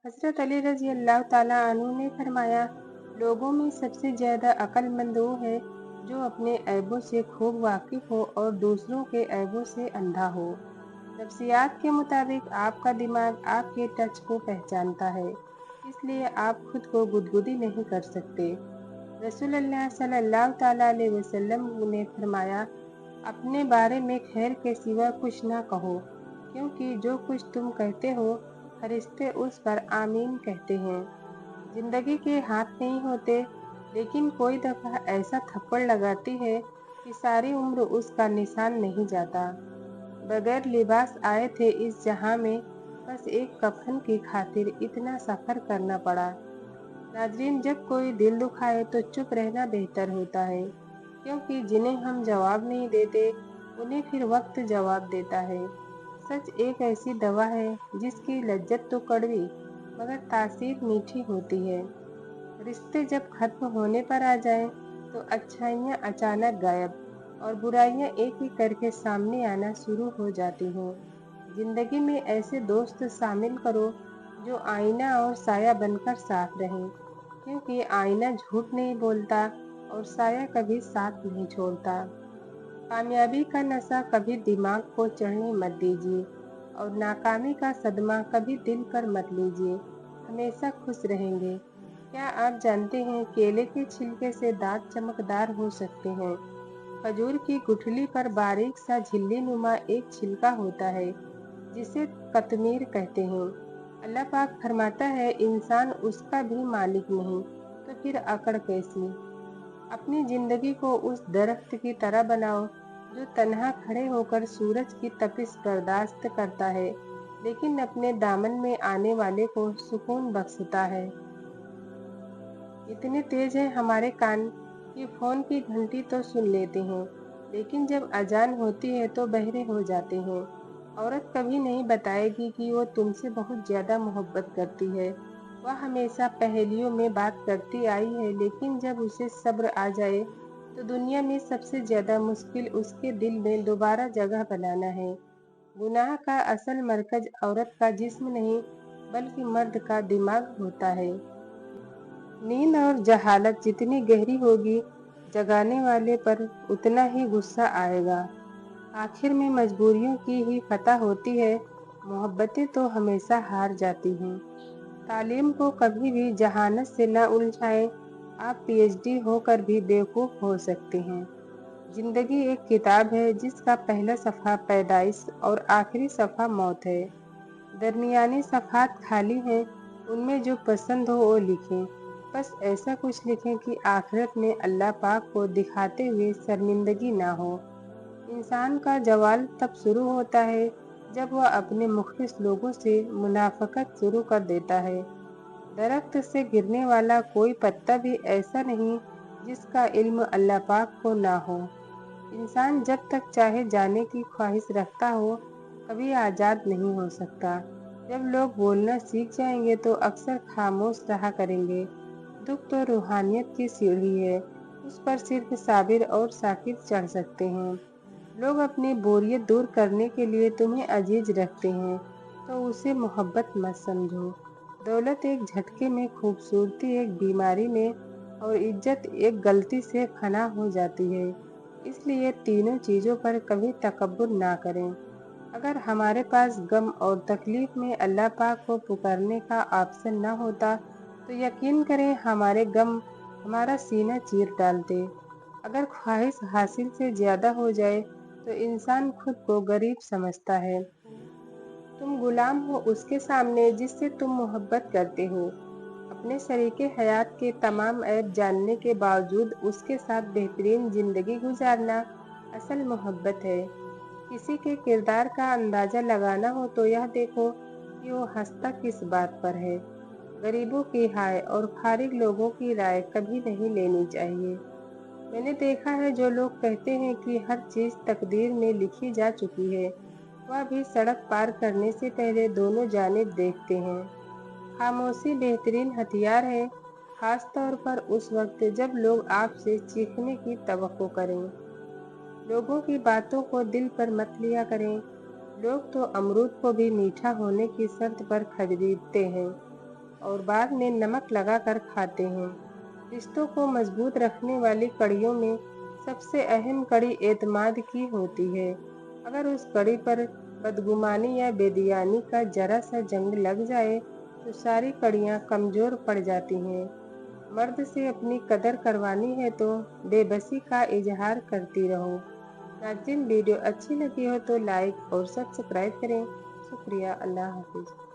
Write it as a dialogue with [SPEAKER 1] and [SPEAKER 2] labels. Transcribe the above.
[SPEAKER 1] हज़रत अली रज़ी अल्लाह ताला अन्हु ने फरमाया, लोगों में सबसे ज़्यादा अक्लमंद वो है जो अपने ऐबों से खूब वाकिफ़ हो और दूसरों के ऐबों से अंधा हो। नफ्सियात के मुताबिक आपका दिमाग आपके टच को पहचानता है, इसलिए आप खुद को गुदगुदी नहीं कर सकते। रसूलुल्लाह सल्लल्लाहु ताला अलैहि वसल्लम ने फरमाया, अपने बारे में खैर के सिवा कुछ ना कहो, क्योंकि जो कुछ तुम कहते हो फरिश्ते उस पर आमीन कहते हैं। जिंदगी के हाथ नहीं होते, लेकिन कोई दफा ऐसा थप्पड़ लगाती है कि सारी उम्र उसका निशान नहीं जाता। बगैर लिबास आए थे इस जहां में, बस एक कफन की खातिर इतना सफर करना पड़ा। नाजरीन, जब कोई दिल दुखाए तो चुप रहना बेहतर होता है, क्योंकि जिन्हें हम जवाब नहीं देते उन्हें फिर वक्त जवाब देता है। सच एक ऐसी दवा है जिसकी लज्जत तो कड़वी मगर तासीर मीठी होती है। रिश्ते जब खत्म होने पर आ जाएं, तो अच्छाइयाँ अचानक गायब और बुराइयाँ एक एक करके सामने आना शुरू हो जाती हैं। जिंदगी में ऐसे दोस्त शामिल करो जो आईना और साया बनकर साथ रहें, क्योंकि आईना झूठ नहीं बोलता और साया कभी साथ नहीं छोड़ता। कामयाबी का नशा कभी दिमाग को चढ़ने मत दीजिए और नाकामी का सदमा कभी दिल पर मत लीजिए। हमेशा खुश रहेंगे। क्या आप जानते हैं केले के छिलके से दांत चमकदार हो सकते हैं? खजूर की गुठली पर बारीक सा झिल्ली नुमा एक छिलका होता है जिसे कतमीर कहते हैं। अल्लाह पाक फरमाता है, इंसान उसका भी मालिक नहीं तो फिर अकड़ कैसी। अपनी जिंदगी को उस दरख्त की तरह बनाओ जो तन्हा खड़े होकर सूरज की तपिश बर्दाश्त करता है, लेकिन अपने दामन में आने वाले को सुकून बख्शता है। इतने तेज हैं हमारे कान कि फोन की घंटी तो सुन लेते हैं, लेकिन जब अजान होती है तो बहरे हो जाते हैं। औरत कभी नहीं बताएगी कि वो तुमसे बहुत ज़्यादा मोहब्बत करती है। वह हमेशा पहेलियों में बात करती आई है, लेकिन जब उसे सब्र आ जाए तो दुनिया में सबसे ज़्यादा मुश्किल उसके दिल में दोबारा जगह बनाना है। गुनाह का असल मरकज औरत का जिस्म नहीं, बल्कि मर्द का दिमाग होता है। नींद और जहालत जितनी गहरी होगी, जगाने वाले पर उतना ही गुस्सा आएगा। आखिर में मजबूरियों की ही फतह होती है, मोहब्बतें तो हमेशा हार जाती हैं। तालीम को कभी भी जहानत से न उलझाएं, आप पीएचडी होकर भी बेवकूफ़ हो सकते हैं। जिंदगी एक किताब है जिसका पहला सफ़ा पैदाइश और आखिरी सफ़ा मौत है। दरमियानी सफ़ात खाली हैं, उनमें जो पसंद हो वो लिखें। बस ऐसा कुछ लिखें कि आखिरत में अल्लाह पाक को दिखाते हुए शर्मिंदगी ना हो। इंसान का जवाल तब शुरू होता है जब वह अपने मुखलिस लोगों से मुनाफकत शुरू कर देता है। दरख्त से गिरने वाला कोई पत्ता भी ऐसा नहीं जिसका इल्म अल्लाह पाक को ना हो। इंसान जब तक चाहे जाने की ख्वाहिश रखता हो, कभी आज़ाद नहीं हो सकता। जब लोग बोलना सीख जाएंगे तो अक्सर खामोश रहा करेंगे। दुख तो रूहानियत की सीढ़ी है, उस पर सिर्फ साबिर और साकिर चढ़ सकते हैं। लोग अपनी बोरियत दूर करने के लिए तुम्हें अजीज रखते हैं, तो उसे मोहब्बत मत समझो। दौलत एक झटके में, खूबसूरती एक बीमारी में और इज्जत एक गलती से फना हो जाती है। इसलिए तीनों चीज़ों पर कभी तकब्बुर ना करें। अगर हमारे पास गम और तकलीफ में अल्लाह पाक को पुकारने का ऑप्शन न होता, तो यकीन करें हमारे गम हमारा सीना चीर डालते। अगर ख्वाहिश हासिल से ज़्यादा हो जाए तो इंसान खुद को गरीब समझता है। तुम गुलाम हो उसके सामने जिससे तुम मोहब्बत करते हो। अपने शरीके हयात के तमाम ऐब जानने के बावजूद उसके साथ बेहतरीन ज़िंदगी गुजारना असल मोहब्बत है। किसी के किरदार का अंदाज़ा लगाना हो तो यह देखो कि वो हंसता किस बात पर है। गरीबों की हाय और फारिग लोगों की राय कभी नहीं लेनी चाहिए। मैंने देखा है जो लोग कहते हैं कि हर चीज़ तकदीर में लिखी जा चुकी है, वह भी सड़क पार करने से पहले दोनों जानिब देखते हैं। खामोशी बेहतरीन हथियार है, खास तौर पर उस वक्त जब लोग आपसे चीखने की तवक्को करें। लोगों की बातों को दिल पर मत लिया करें। लोग तो अमरूद को भी मीठा होने की शर्त पर खरीदते हैं। اور بعد میں نمک لگا کر کھاتے ہیں۔ رشتوں کو مضبوط رکھنے والی کڑیوں میں سب سے اہم کڑی اعتماد کی ہوتی ہے۔ اگر اس کڑی پر بدگمانی یا بےدیانی کا ذرا سا جنگ لگ جائے تو ساری کڑیاں کمزور پڑ جاتی ہیں۔ مرد سے اپنی قدر کروانی ہے تو بے بسی کا اظہار کرتی رہو۔ ناظرین، ویڈیو اچھی لگی ہو تو لائک اور سبسکرائب کریں۔ شکریہ، اللہ حافظ۔